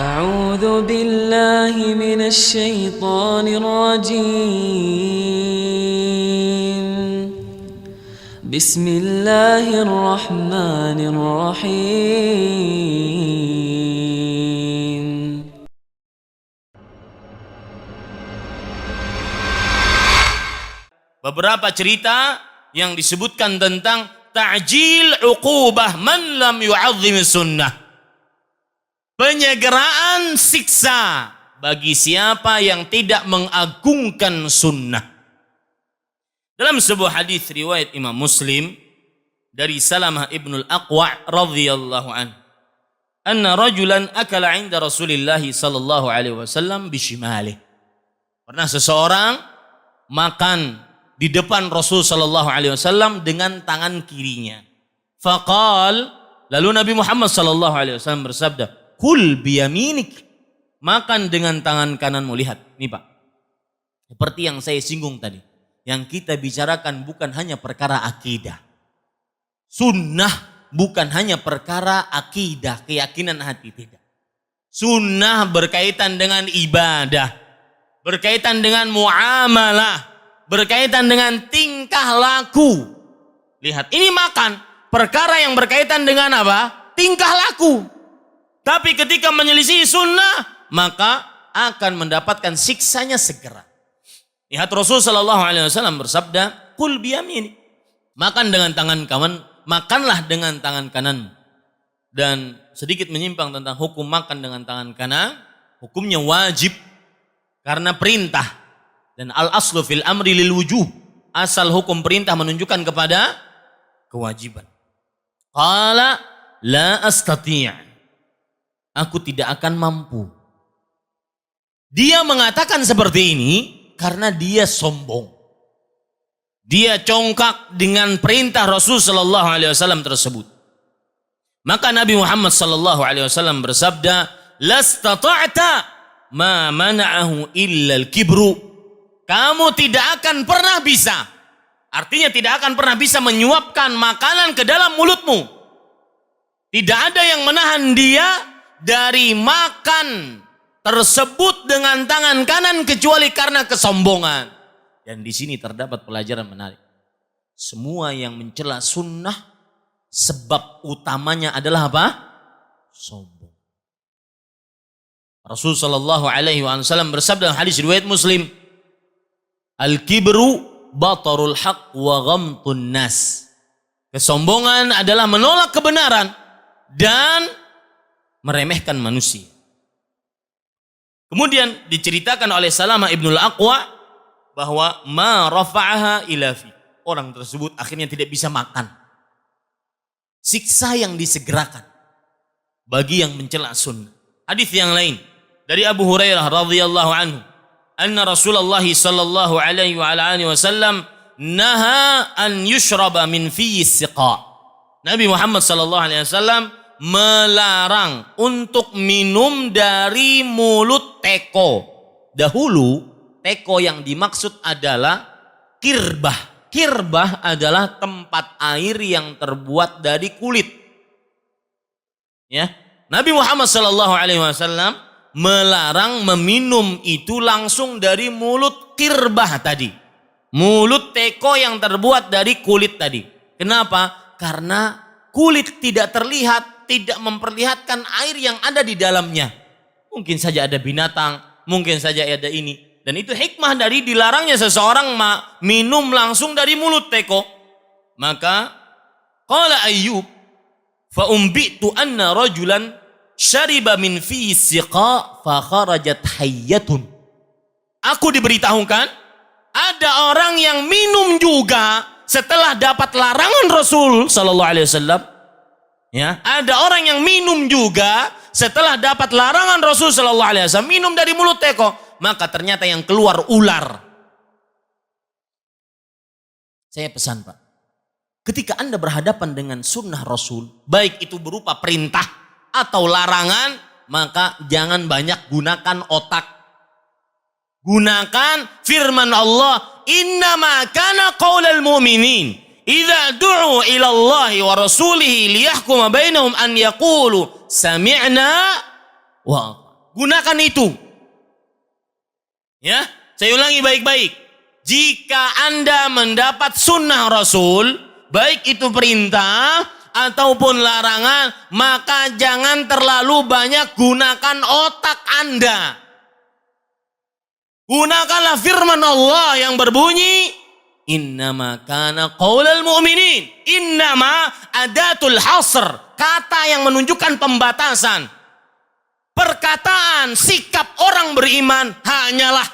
أعوذ بالله من الشيطان الرجيم بسم الله الرحمن الرحيم Beberapa cerita yang disebutkan tentang ta'jil uqubah man lam yu'azzim sunnah. Penyegeraan siksa bagi siapa yang tidak mengagungkan sunnah. Dalam sebuah hadis riwayat Imam Muslim dari Salamah ibn al-Aqwa' radhiyallahu anhu, anna rajulan akala 'inda Rasulillah sallallahu alaihi wasallam bishimalih. Pernah seseorang makan di depan Rasul sallallahu alaihi wasallam dengan tangan kirinya. Faqal, lalu Nabi Muhammad sallallahu alaihi wasallam bersabda, "Kul biyaminik." Makan dengan tangan kananmu. Lihat, nih Pak. Seperti yang saya singgung tadi. Yang kita bicarakan bukan hanya perkara akidah. Sunnah bukan hanya perkara akidah, keyakinan hati, tidak. Sunnah berkaitan dengan ibadah, berkaitan dengan muamalah, berkaitan dengan tingkah laku. Lihat, ini makan. Perkara yang berkaitan dengan apa? Tingkah laku. Tapi ketika menyelisih sunnah, maka akan mendapatkan siksanya segera. Lihat, Rasul sallallahu alaihi wasallam bersabda, "Qul biyamini." Makan dengan tangan kanan, makanlah dengan tangan kanan. Dan sedikit menyimpang tentang hukum makan dengan tangan kanan, hukumnya wajib karena perintah. Dan al-aslu fil amri lil wujuh. Asal hukum perintah menunjukkan kepada kewajiban. Qala la astati'. Aku tidak akan mampu. Dia mengatakan seperti ini karena dia sombong. Dia congkak dengan perintah Rasul sallallahu alaihi wasallam tersebut. Maka Nabi Muhammad sallallahu alaihi wasallam bersabda, "Lastata'ta ma mana'ahu illa al-kibru." Kamu tidak akan pernah bisa, artinya tidak akan pernah bisa menyuapkan makanan ke dalam mulutmu. Tidak ada yang menahan dia dari makan tersebut dengan tangan kanan kecuali karena kesombongan. Dan di sini terdapat pelajaran menarik. Semua yang mencela sunnah, sebab utamanya adalah apa? Sombong. Rasul sallallahu alaihi wasallam bersabda dalam hadis riwayat Muslim, "Al-kibru batarul haq wa ghamtun nas." Kesombongan adalah menolak kebenaran dan meremehkan manusia. Kemudian diceritakan oleh Salamah ibn al-Aqwa bahwa ma rafa'aha ila fi. Orang tersebut akhirnya tidak bisa makan. Siksa yang disegerakan bagi yang mencela sunnah. Hadis yang lain dari Abu Hurairah radhiyallahu anhu, anna Rasulullah sallallahu alaihi wa alihi wasallam naha an yushraba min fi siqa. Nabi Muhammad sallallahu alaihi wasallam melarang untuk minum dari mulut teko. Dahulu teko yang dimaksud adalah kirbah. Kirbah adalah tempat air yang terbuat dari kulit. Ya, Nabi Muhammad sallallahu alaihi wasallam melarang meminum itu langsung dari mulut kirbah tadi. Mulut teko yang terbuat dari kulit tadi. Kenapa? Karena kulit tidak terlihat, tidak memperlihatkan air yang ada di dalamnya. Mungkin saja ada binatang, mungkin saja ada ini. Dan itu hikmah dari dilarangnya seseorang minum langsung dari mulut teko. Maka qala Ayyub fa umbitu anna rajulan syariba min fi siqa fa kharajat hayyatun. Aku diberitahukan ada orang yang minum juga setelah dapat larangan Rasul sallallahu alaihi wasallam. Ya, ada orang yang minum juga setelah dapat larangan Rasul sallallahu alaihi wasallam, minum dari mulut teko, maka ternyata yang keluar ular. Saya pesan, Pak, ketika Anda berhadapan dengan sunnah Rasul, baik itu berupa perintah atau larangan, maka jangan banyak gunakan otak. Gunakan firman Allah, "Innama kana qaulal mu'minin idza du'u ila Allah wa rasulihi liyahkuma bainahum an yaqulu sami'na wa." gunakan itu. Ya, saya ulangi baik-baik. Jika Anda mendapat sunnah Rasul, baik itu perintah ataupun larangan, maka jangan terlalu banyak gunakan otak Anda. Gunakanlah firman Allah yang berbunyi, innama kana qaulal mu'minin. Innama adatul hasr, kata yang menunjukkan pembatasan. Perkataan, sikap orang beriman hanyalah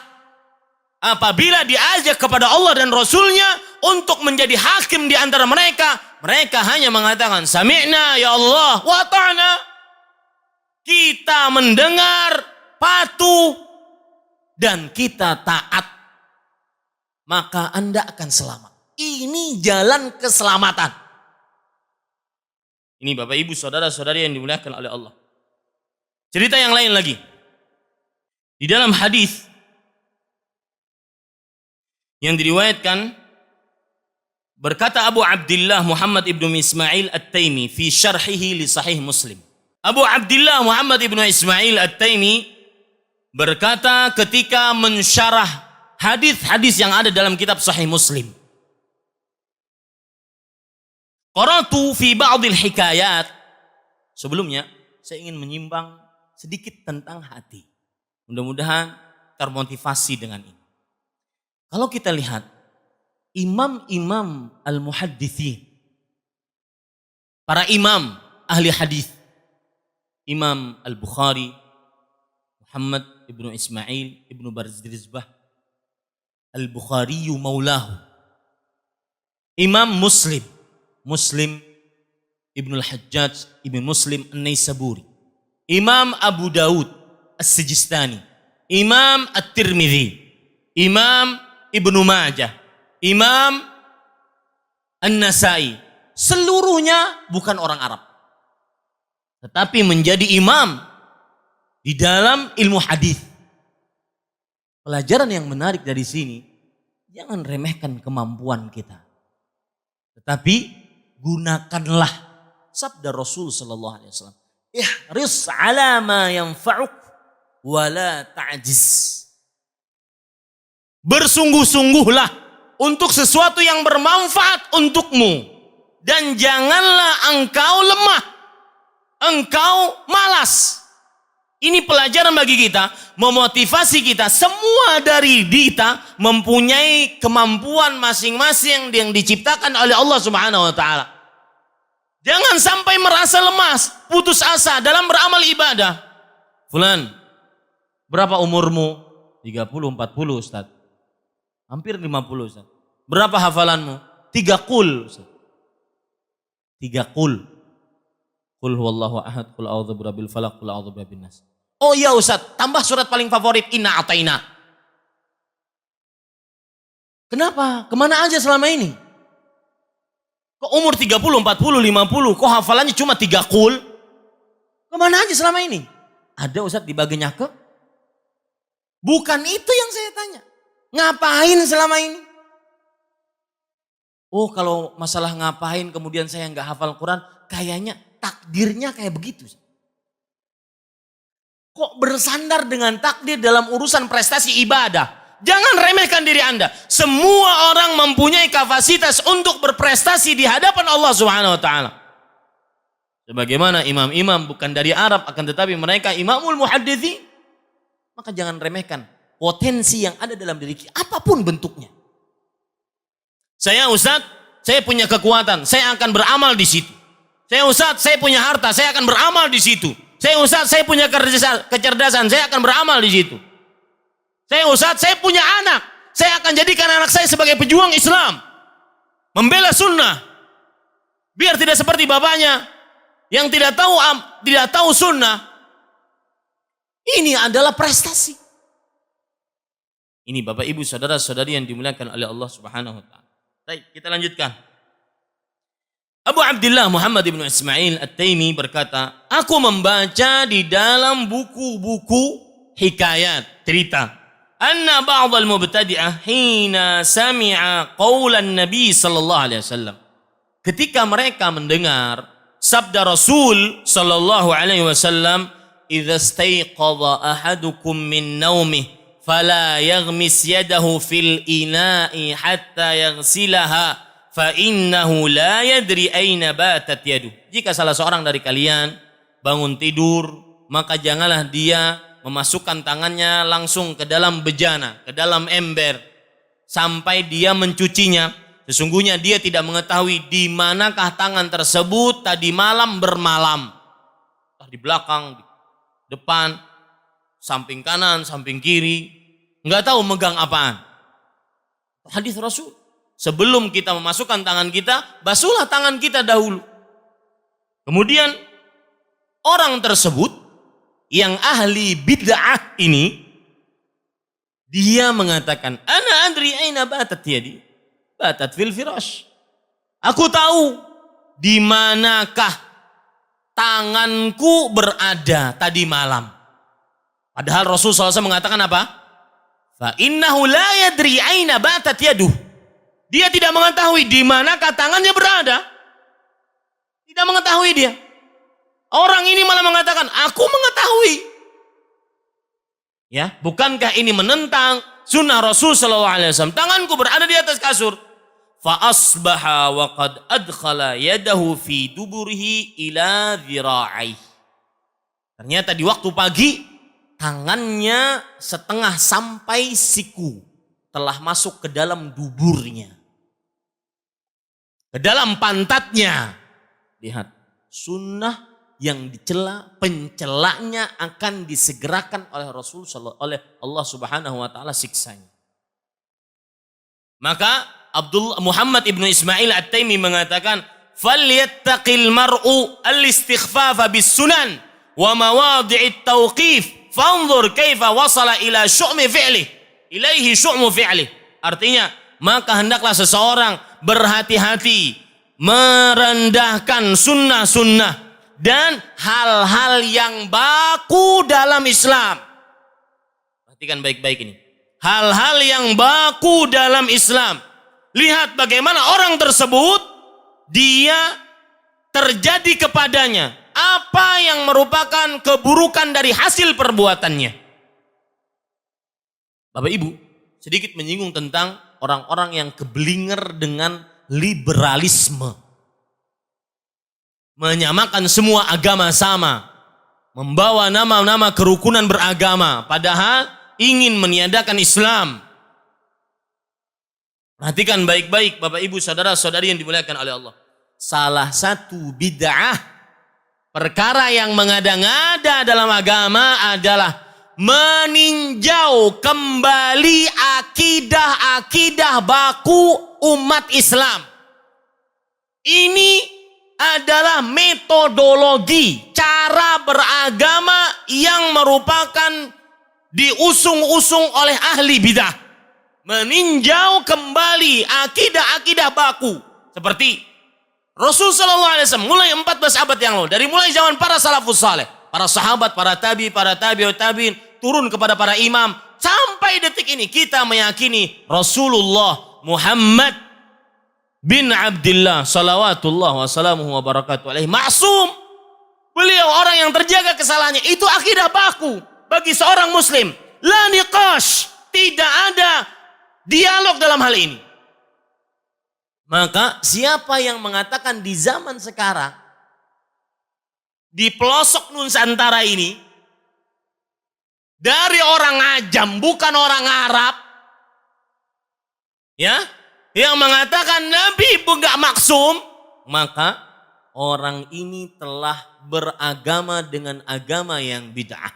apabila diajak kepada Allah dan Rasulnya untuk menjadi hakim di antara mereka, mereka hanya mengatakan sami'na ya Allah wa ta'na. Kita mendengar, patuh, dan kita taat. Maka Anda akan selamat. Ini jalan keselamatan. Ini Bapak Ibu saudara-saudari yang dimuliakan oleh Allah. Cerita yang lain lagi. Di dalam hadis yang diriwayatkan, berkata Abu Abdullah Muhammad ibnu Ismail At-Taimi fi syarhihi li Sahih Muslim. Abu Abdullah Muhammad ibnu Ismail At-Taimi berkata ketika mensyarah hadis-hadis yang ada dalam kitab Sahih Muslim. Qara'tu fi ba'dil hikayat. Sebelumnya saya ingin menyimbang sedikit tentang hati. Mudah-mudahan termotivasi dengan ini. Kalau kita lihat imam-imam al-muhaddithin, para imam ahli hadis, Imam Al-Bukhari, Muhammad ibnu Ismail ibnu Barzizbah, Al-Bukhariyu maulahu. Imam Muslim, Muslim ibnu Al-Hajjaj ibnu Muslim An-Naisaburi. Imam Abu Dawud As-Sijistani. Imam At-Tirmidzi. Imam Ibnu Majah, Imam An-Nasai, seluruhnya bukan orang Arab, tetapi menjadi imam di dalam ilmu hadis. Pelajaran yang menarik dari sini, jangan remehkan kemampuan kita, tetapi gunakanlah sabda Rasul sallallahu alaihi wasallam, ihris ala ma yanfa'uk wa la ta'jiz. Bersungguh-sungguhlah untuk sesuatu yang bermanfaat untukmu. Dan janganlah engkau lemah. Engkau malas. Ini pelajaran bagi kita. Memotivasi kita. Semua dari kita mempunyai kemampuan masing-masing yang diciptakan oleh Allah Subhanahu wa ta'ala. Jangan sampai merasa lemas, putus asa dalam beramal ibadah. Fulan, berapa umurmu? 30-40 Ustaz. Hampir 50 Ustaz. Berapa hafalanmu? 3 qul Ustaz. 3 qul. Qul huwallahu ahad, qul a'udzu birabbil falaq, qul a'udzu birabbin nas. Oh iya Ustaz, tambah surat paling favorit, inna ataina. Kenapa? Kemana aja selama ini? Kok umur 30, 40, 50, kok hafalannya cuma 3 qul? Kemana aja selama ini? Ada Ustaz di bagian nyake? Bukan itu yang saya tanya. Ngapain selama ini? Oh kalau masalah ngapain kemudian saya nggak hafal Quran, kayaknya takdirnya kayak begitu. Kok bersandar dengan takdir dalam urusan prestasi ibadah? Jangan remehkan diri Anda. Semua orang mempunyai kapasitas untuk berprestasi di hadapan Allah Subhanahu wa taala. Sebagaimana imam-imam bukan dari Arab akan tetapi mereka imamul muhadditsin. Maka jangan remehkan potensi yang ada dalam diri kita, apapun bentuknya. Saya Ustaz, saya punya kekuatan, saya akan beramal di situ. Saya Ustaz, saya punya harta, saya akan beramal di situ. Saya Ustaz, saya punya kecerdasan, saya akan beramal di situ. Saya Ustaz, saya punya anak, saya akan jadikan anak saya sebagai pejuang Islam, membela sunnah, biar tidak seperti bapaknya yang tidak tahu sunnah. Ini adalah prestasi. Ini Bapak Ibu saudara-saudari yang dimuliakan oleh Allah Subhanahu wa taala. Baik, kita lanjutkan. Abu Abdullah Muhammad ibn Ismail At-Taimi berkata, aku membaca di dalam buku-buku hikayat, cerita. Anna ba'dal mubtadi'ah hina sami'a qawlan Nabi sallallahu alaihi wasallam. Ketika mereka mendengar sabda Rasul sallallahu alaihi wasallam, idza stayqadha ahadukum min naumih fala yaghmis yadahu fil ina'i hatta yaghsilaha fa innahu la yadri aina batat yaduh. Jika salah seorang dari kalian bangun tidur, maka janganlah dia memasukkan tangannya langsung ke dalam bejana, ke dalam ember sampai dia mencucinya. Sesungguhnya dia tidak mengetahui di manakah tangan tersebut tadi malam bermalam. Di belakang, di depan, samping kanan, samping kiri. Enggak tahu megang apaan. Hadis Rasul. Sebelum kita memasukkan tangan kita, basuhlah tangan kita dahulu. Kemudian orang tersebut yang ahli bid'ah ini, dia mengatakan, ana adri aina batat yadi. Batat fil firash. Aku tahu di manakah tanganku berada tadi malam. Padahal Rasul SAW mengatakan apa? Fa innahu la yadri aina batat yaduh. Dia tidak mengetahui di manakah tangannya berada. Tidak mengetahui dia. Orang ini malah mengatakan, aku mengetahui. Ya, bukankah ini menentang sunnah Rasul SAW? Tanganku berada di atas kasur. Fa asbaha wa qad adkhala yadahu fi duburihi ila dhira'ih. Ternyata di waktu pagi tangannya setengah sampai siku telah masuk ke dalam duburnya, ke dalam pantatnya. Lihat, sunnah yang dicela, pencelanya akan disegerakan oleh Rasul, oleh Allah Subhanahu wa taala siksanya. Maka Muhammad ibnu Ismail At-Taimi mengatakan, "Falyattaqil mar'u al-istighfafa bis sunan wa mawadhi'it tawqif, fanzur kaifa wasala ila syu'mi fi'li, ilaihi syu'mu fi'li." Artinya, maka hendaklah seseorang berhati-hati merendahkan sunnah-sunnah dan hal-hal yang baku dalam Islam. Perhatikan baik-baik ini. Hal-hal yang baku dalam Islam. Lihat bagaimana orang tersebut, dia terjadi kepadanya apa yang merupakan keburukan dari hasil perbuatannya. Bapak Ibu, sedikit menyinggung tentang orang-orang yang keblinger dengan liberalisme. Menyamakan semua agama sama. Membawa nama-nama kerukunan beragama. Padahal ingin meniadakan Islam. Perhatikan baik-baik Bapak Ibu saudara-saudari yang dimuliakan oleh Allah. Salah satu bid'ah, perkara yang mengada-ngada dalam agama adalah meninjau kembali akidah-akidah baku umat Islam. Ini adalah metodologi cara beragama yang merupakan diusung-usung oleh ahli bidah. Meninjau kembali akidah-akidah baku. Seperti Rasulullah SAW mulai 14 abad yang lalu. Dari mulai zaman para salafus saleh. Para sahabat, para tabi'ut tabi'in. Turun kepada para imam. Sampai detik ini kita meyakini Rasulullah Muhammad bin Abdullah salawatullah wassalamuhu wa barakatuh alaihi ma'sum. Beliau orang yang terjaga kesalahannya. Itu akidah baku bagi seorang muslim. La niqash. Tidak ada dialog dalam hal ini. Maka siapa yang mengatakan di zaman sekarang, di pelosok Nusantara ini, dari orang Ajam bukan orang Arab, ya, yang mengatakan Nabi enggak maksum, maka orang ini telah beragama dengan agama yang bid'ah.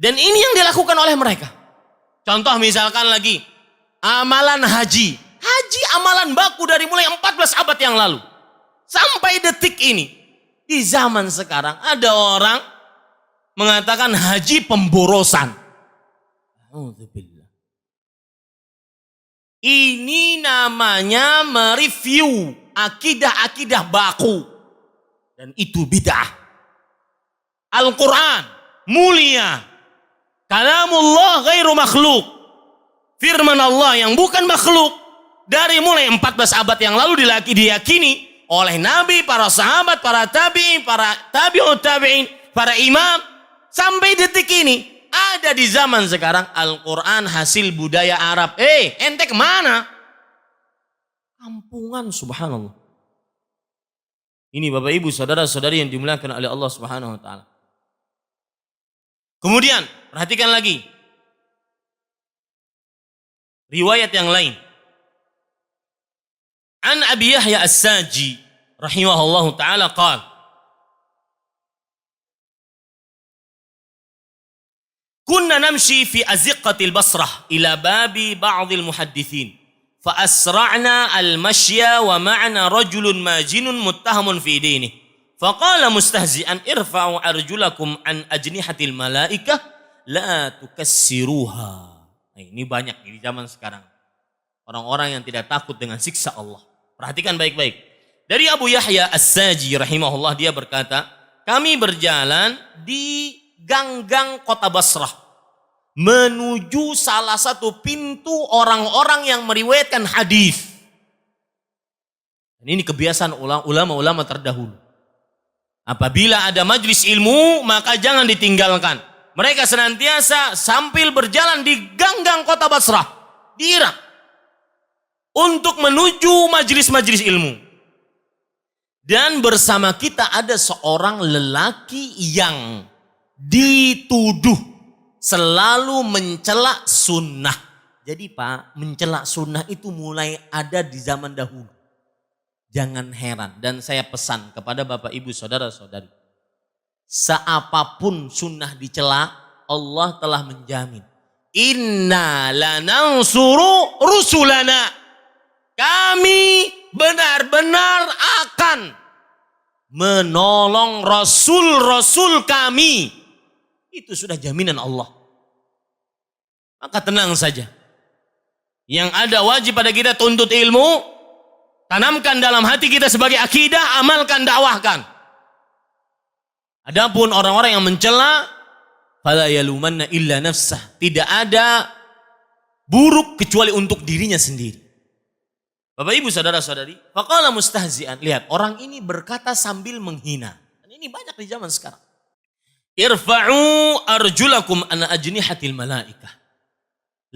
Dan ini yang dilakukan oleh mereka. Contoh misalkan lagi, amalan haji. Haji amalan baku dari mulai 14 abad yang lalu. Sampai detik ini. Di zaman sekarang ada orang mengatakan haji pemborosan. Ini namanya mereview akidah-akidah baku. Dan itu bid'ah. Al-Quran mulia. Kalamullah ghairu makhluk. Firman Allah yang bukan makhluk. Dari mulai 14 abad yang lalu diyakini oleh Nabi, para sahabat, para tabi'in, para tabi'ut tabi'in, para imam. Sampai detik ini ada di zaman sekarang Al-Quran hasil budaya Arab. Ente kemana? Kampungan, subhanallah. Ini Bapak Ibu saudara-saudari yang dimuliakan oleh Allah Subhanahu wa taala. Kemudian perhatikan lagi riwayat yang lain. An Abi Yahya As-Saji rahimahullahu taala qala Kunna namshi fi aziqatil Basrah ila babi ba'dil muhaddithin fa asra'na al-mashya wa ma'ana rajulun majinun muttahamun fi dinihi faqala mustahzi'an irfa'u arjulakum an ajnihatil malaikah la tukassiruha. Nah, ini banyak di zaman sekarang. Orang-orang yang tidak takut dengan siksa Allah. Perhatikan baik-baik. Dari Abu Yahya As-Saji rahimahullah, dia berkata, kami berjalan di gang-gang kota Basrah menuju salah satu pintu orang-orang yang meriwayatkan hadis. Ini kebiasaan ulama-ulama terdahulu. Apabila ada majlis ilmu, maka jangan ditinggalkan. Mereka senantiasa sambil berjalan di gang-gang kota Basrah, di Irak, untuk menuju majlis-majlis ilmu. Dan bersama kita ada seorang lelaki yang dituduh selalu mencela sunnah. Jadi Pak, mencela sunnah itu mulai ada di zaman dahulu. Jangan heran, dan saya pesan kepada Bapak Ibu saudara-saudari, seapapun sunnah dicela, Allah telah menjamin, inna lanansuru rusulana, kami benar-benar akan menolong rasul-rasul kami. Itu sudah jaminan Allah. Maka tenang saja. Yang ada wajib pada kita tuntut ilmu, tanamkan dalam hati kita sebagai akidah, amalkan, dakwahkan. Adapun orang-orang yang mencela, fala yalumanna illa nafsah. Tidak ada buruk kecuali untuk dirinya sendiri. Bapak Ibu saudara-saudari, faqala mustahzi'an. Lihat, orang ini berkata sambil menghina. Dan ini banyak di zaman sekarang. Irfa'u arjulakum an ajnihatil malaikah.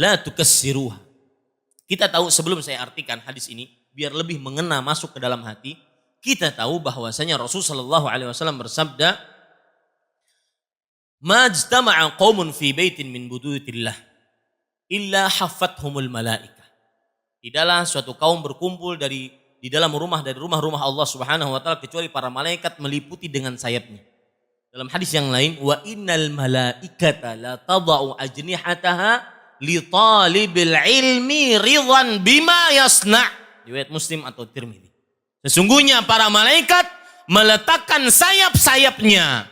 La tukassiruha. Kita tahu, sebelum saya artikan hadis ini, biar lebih mengena masuk ke dalam hati, kita tahu bahwasanya Rasulullah SAW bersabda, majtama'a qaumun fi baitin min budutillah illa haffathumul malaikah. Tidaklah suatu kaum berkumpul di dalam rumah dari rumah-rumah Allah Subhanahu wa taala kecuali para malaikat meliputi dengan sayapnya. Dalam hadis yang lain, wa innal malaikata la tadau ajnihataha li talibil ilmi ridwan bima yasna'. Riwayat Muslim atau Tirmidzi. Sesungguhnya para malaikat meletakkan sayap-sayapnya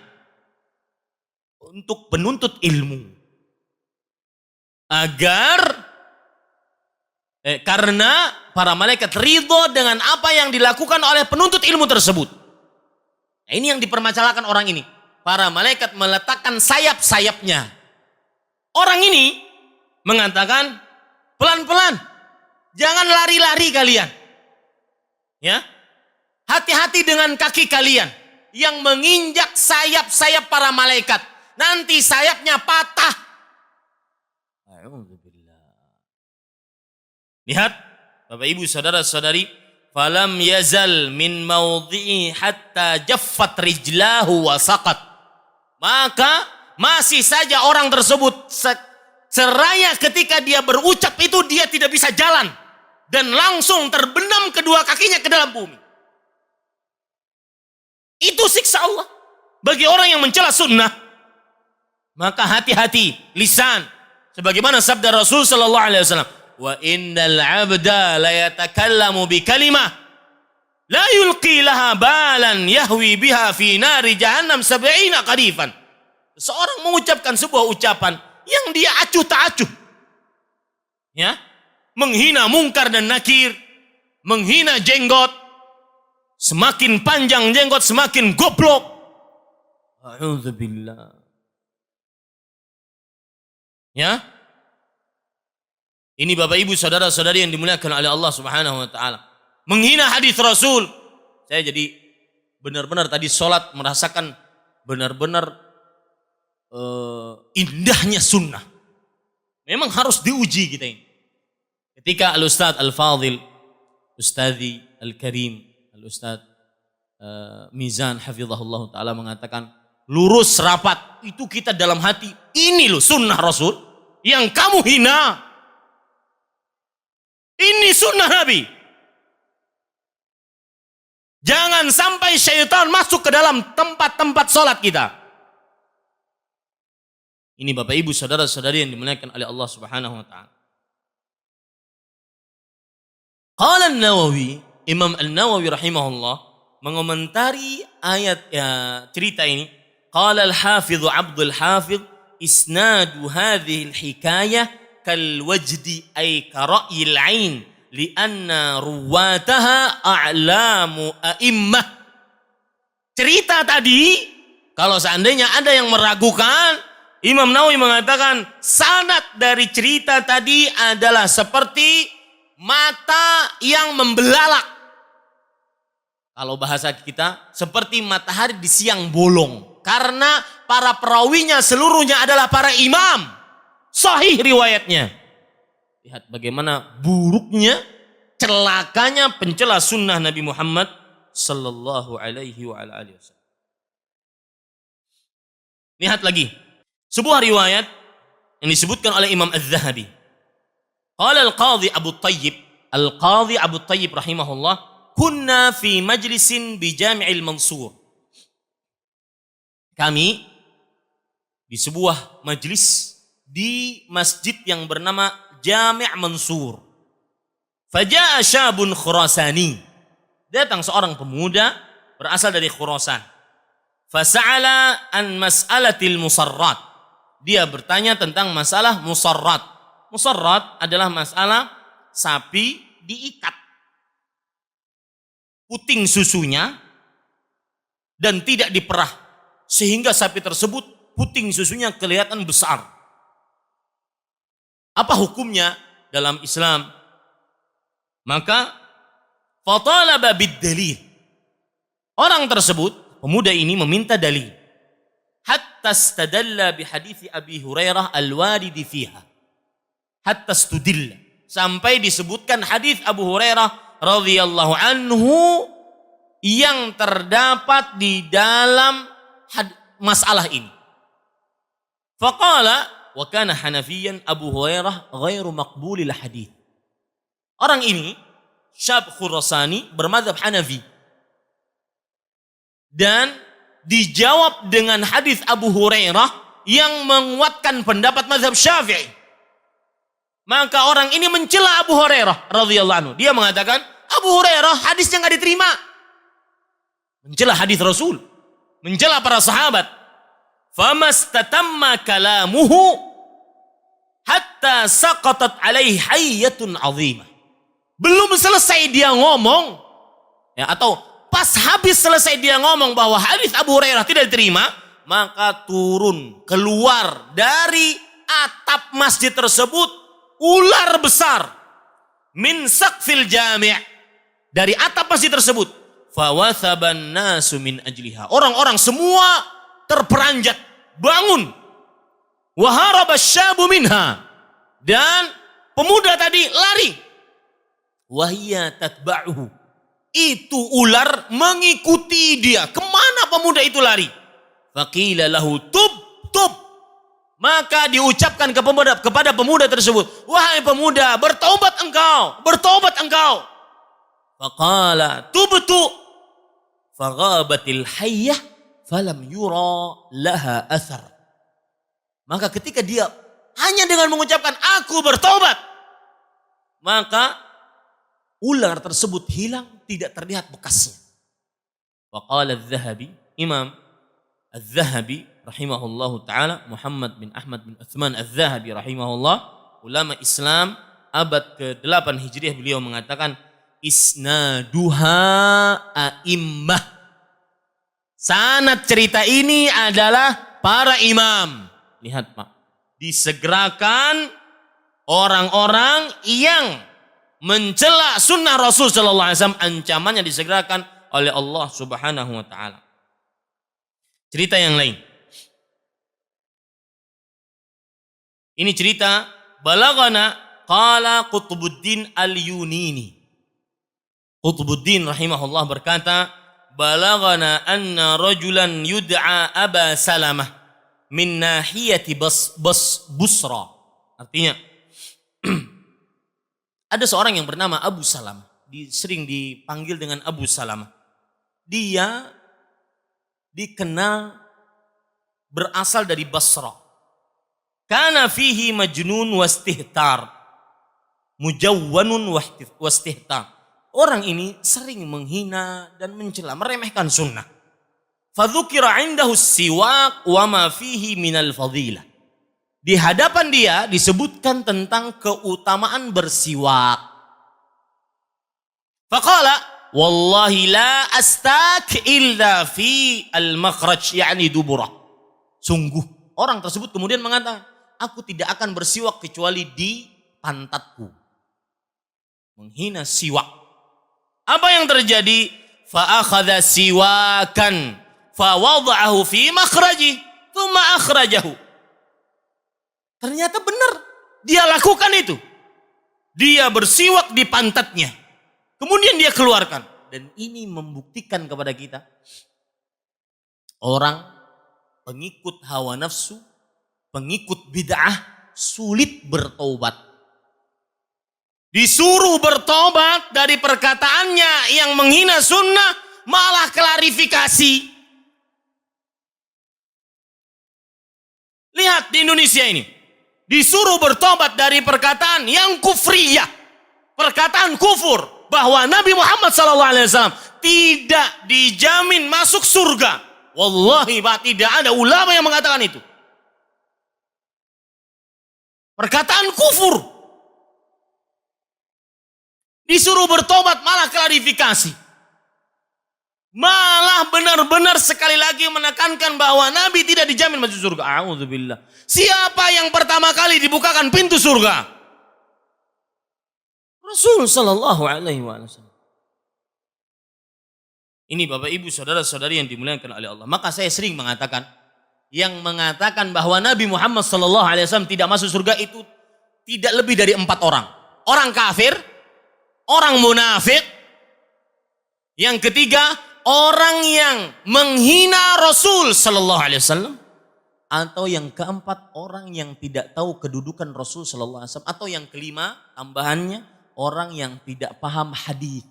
untuk penuntut ilmu. Karena para malaikat ridho dengan apa yang dilakukan oleh penuntut ilmu tersebut. Nah, ini yang dipermasalahkan orang ini. Para malaikat meletakkan sayap-sayapnya. Orang ini mengatakan, pelan-pelan, jangan lari-lari kalian. Ya. Hati-hati dengan kaki kalian yang menginjak sayap-sayap para malaikat. Nanti sayapnya patah. Lihat, Bapak Ibu saudara-saudari, falam yazal min maudhi'i hatta jaffat rijlahu wa saqat. Maka masih saja orang tersebut seraya ketika dia berucap itu dia tidak bisa jalan dan langsung terbenam kedua kakinya ke dalam bumi. Itu siksa Allah bagi orang yang mencela sunnah. Maka hati-hati lisan, sebagaimana sabda Rasul sallallahu alaihi wasallam, wa innal 'abda la yatakallamu bi kalimah la yulqi laha balan yahwi biha fi nari jahannam 70 qadifan. Seorang mengucapkan sebuah ucapan yang dia acuh tak acuh. Ya, menghina mungkar dan nakir, menghina jenggot. Semakin panjang jenggot semakin goblok. A'udzubillah. Ya. Ini Bapak Ibu saudara-saudari yang dimuliakan oleh Allah Subhanahu wa taala. Menghina hadis Rasul. Saya jadi benar-benar tadi sholat merasakan benar-benar indahnya sunnah. Memang harus diuji kita ini. Ketika Al-Ustadz Al-Fadhil, Ustadzi Al-Karim, Al-Ustadz Mizan hafizahullah ta'ala mengatakan, lurus rapat, itu kita dalam hati, ini loh sunnah Rasul yang kamu hina. Ini sunnah Nabi. Jangan sampai syaitan masuk ke dalam tempat-tempat sholat kita. Ini Bapak Ibu saudara-saudari yang dimuliakan oleh Allah Subhanahu wa taala. Qala An-Nawawi, Imam An-Nawawi rahimahullah mengomentari ayat cerita ini. Qala Al-Hafidh Abdul Hafidh isnadu hadhihi al-hikayah kal wajdi ay ka ra'yil 'ain li'anna ruwataha a'lamu a'immah. Cerita tadi, kalau seandainya ada yang meragukan, Imam Nawawi mengatakan sanad dari cerita tadi adalah seperti mata yang membelalak. Kalau bahasa kita, seperti matahari di siang bolong. Karena para perawinya seluruhnya adalah para imam. Sahih riwayatnya. Lihat bagaimana buruknya, celakanya pencela sunnah Nabi Muhammad sallallahu alaihi wa alihi wasallam. Lihat lagi. Sebuah riwayat yang disebutkan oleh Imam Az-Zahabi. Qala Al-Qadhi Abu Thayyib, Al-Qadhi Abu Thayyib rahimahullah, kunna fi majlisin bi Jami'il Mansur. Kami di sebuah majlis di masjid yang bernama Jami' Mansur. Faja'a syabun Khurasani. Datang seorang pemuda berasal dari Khurasan. Fasa'ala an mas'alatil musarrat. Dia bertanya tentang masalah musarrat. Musarrat adalah masalah sapi diikat. Puting susunya dan tidak diperah. Sehingga sapi tersebut puting susunya kelihatan besar. Apa hukumnya dalam Islam? Maka fatalaba bid-dalil. Orang tersebut, pemuda ini meminta dalil. Hatta istadalla bihadithi Abi Hurairah al-waridi fiha. Hatta istudilla. Sampai disebutkan hadis Abu Hurairah radhiyallahu anhu yang terdapat di dalam masalah ini. Faqala wa kana Hanafiyan Abu Hurairah ghairu maqbulil hadits. Orang ini syab Khurasani bermadzhab Hanafi. Dan dijawab dengan hadis Abu Hurairah yang menguatkan pendapat mazhab Syafi'i. Maka orang ini mencela Abu Hurairah radhiyallahu anhu. Dia mengatakan Abu Hurairah hadisnya enggak diterima. Mencela hadis Rasul, mencela para sahabat. Famastatamma kalamuhu hatta saqatat alaihi hayyatun 'azimah. Belum selesai dia ngomong, ya, atau pas habis selesai dia ngomong bahwa hadis Abu Hurairah tidak diterima, maka turun keluar dari atap masjid tersebut ular besar min saqfil jami', dari atap masjid tersebut. Fawathaban nasu min ajliha. Orang-orang semua terperanjat, bangun. Waharaba syabu minha. Dan pemuda tadi lari. Wahiyya tatba'uhu. Itu ular mengikuti dia. Kemana pemuda itu lari? Faqila lahu tub. Maka diucapkan kepada pemuda tersebut, wahai pemuda, bertaubat engkau. Faqala tubtu. Faghabatil hayyah falam yura laha athar. Maka ketika dia hanya dengan mengucapkan aku bertaubat, maka ular tersebut hilang, tidak terlihat bekasnya. Wa qala Az-Zahabi, Imam Az-Zahabi rahimahullahu taala, Muhammad bin Ahmad bin Utsman Az-Zahabi rahimahullah, ulama Islam abad ke-8 Hijriah, beliau mengatakan isnaduha a'immah. Sanad cerita ini adalah para imam. Lihat Pak, disegerakan orang-orang yang mencela sunnah Rasul sallallahu alaihi wasallam, ancamannya disegerakan oleh Allah Subhanahu wa taala. Cerita yang lain. Ini cerita balagana qala Qutbuddin Al-Yunini. Qutbuddin rahimahullah berkata, balagana anna rajulan yud'a Aba Salamah min nahiyati Busra. Artinya ada seorang yang bernama Abu Salamah, sering dipanggil dengan Abu Salamah. Dia dikenal berasal dari Basra. Kana fihi majnun wastihtar. Mujawwanun wastihtar. Orang ini sering menghina dan mencela, meremehkan sunnah. Fadzukira indahu siwak wa ma fihi minal fadilah. Di hadapan dia disebutkan tentang keutamaan bersiwak. Faqala wallahi la astak illa fi al-makhraj, yakni duburah. Sungguh orang tersebut kemudian mengatakan, aku tidak akan bersiwak kecuali di pantatku. Menghina siwak. Apa yang terjadi? Fa akhadha siwakan fa wada'ahu fi makhraji thumma akhrajahu. Ternyata benar, dia lakukan itu. Dia bersiwak di pantatnya. Kemudian dia keluarkan. Dan ini membuktikan kepada kita, orang pengikut hawa nafsu, pengikut bid'ah sulit bertobat. Disuruh bertobat dari perkataannya yang menghina sunnah, malah klarifikasi. Lihat di Indonesia ini. Disuruh bertobat dari perkataan yang kufriyah. Perkataan kufur. Bahwa Nabi Muhammad SAW tidak dijamin masuk surga. Wallahi Pak, tidak ada ulama yang mengatakan itu. Perkataan kufur. Disuruh bertobat malah klarifikasi. Malah benar-benar sekali lagi menekankan bahwa Nabi tidak dijamin masuk surga. A'udzubillah. Siapa yang pertama kali dibukakan pintu surga? Rasul sallallahu alaihi wasallam. Ini Bapak Ibu saudara-saudari yang dimuliakan oleh Allah. Maka saya sering mengatakan, yang mengatakan bahwa Nabi Muhammad sallallahu alaihi wasallam tidak masuk surga itu tidak lebih dari 4 orang. Orang kafir, orang munafik, yang ketiga orang yang menghina Rasul sallallahu alaihi wasallam, atau yang keempat orang yang tidak tahu kedudukan Rasul sallallahu alaihi wasallam, atau yang kelima tambahannya orang yang tidak paham hadis.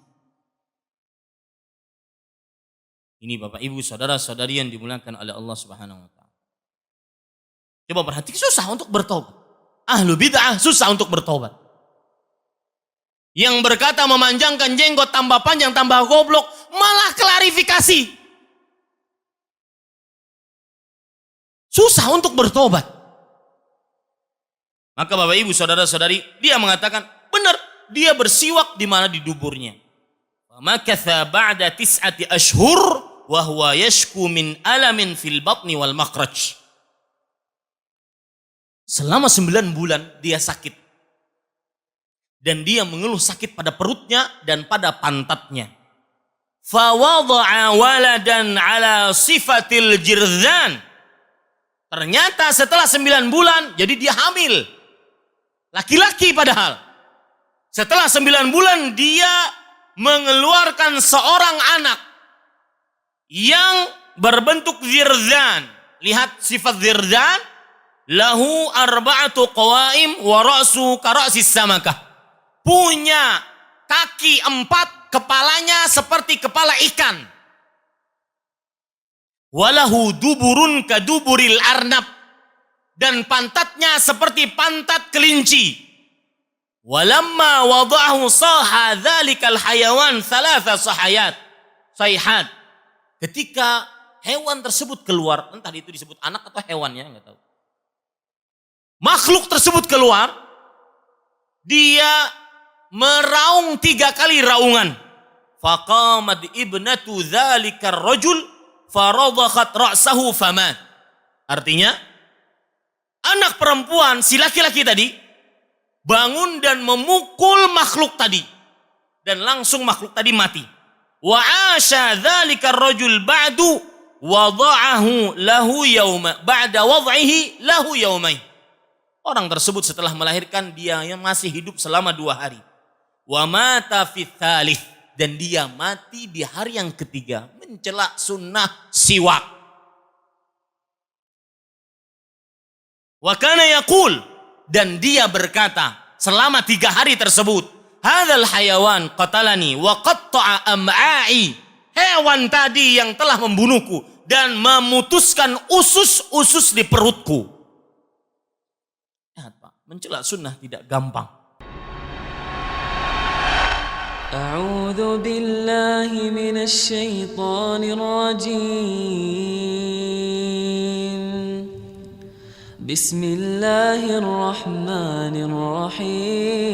Ini Bapak Ibu saudara-saudari yang dimuliakan oleh Allah Subhanahu wa taala. Coba perhatikan, susah untuk bertobat. Ahlu bid'ah susah untuk bertobat. Yang berkata memanjangkan jenggot tambah panjang tambah goblok, malah klarifikasi. Susah untuk bertobat. Maka Bapak Ibu saudara-saudari, dia mengatakan benar, dia bersiwak di mana? Di duburnya. Famakatha ba'da 9 ashhur wa huwa yashku min alamin fil batni wal makhraj. Selama 9 bulan dia sakit. Dan dia mengeluh sakit pada perutnya dan pada pantatnya. Fawada'a waladan ala sifatil jirzan. Ternyata setelah 9 bulan jadi dia hamil. Laki-laki padahal. Setelah 9 bulan dia mengeluarkan seorang anak yang berbentuk zirzan. Lihat sifat zirzan. Lahu arba'atu qawaim wa ra'su kara'sis samakah. Punya kaki 4, kepalanya seperti kepala ikan. Walahu duburun kaduburil arnab. Dan pantatnya seperti pantat kelinci. Walamma wada'ahu saha dhalikal hayawan thalatha sayhat. Ketika hewan tersebut keluar, entah itu disebut anak atau hewan ya, enggak tahu. Makhluk tersebut keluar, dia meraung 3 kali raungan. Faqamat ibnatu dzalikar rajul faradakhat ra'sahu famat. Artinya, anak perempuan si laki-laki tadi bangun dan memukul makhluk tadi, dan langsung makhluk tadi mati. wa 'asha dzalika ar-rajul ba'du wada'ahu lahu yauma ba'da wad'ihi lahu yaumai. Orang tersebut setelah melahirkan dia yang masih hidup selama 2 hari. Wa mata fi tsalits, dan dia mati di hari yang ketiga mencela sunnah siwak. Wa kana yaqul, dan dia berkata selama 3 hari tersebut, hadzal hayawan qatalani wa qatta'a am'a'i. Hewan tadi yang telah membunuhku dan memutuskan usus-usus di perutku. Lihat Pak, mencela sunnah tidak gampang. أعوذ بالله من الشيطان الرجيم بسم الله الرحمن الرحيم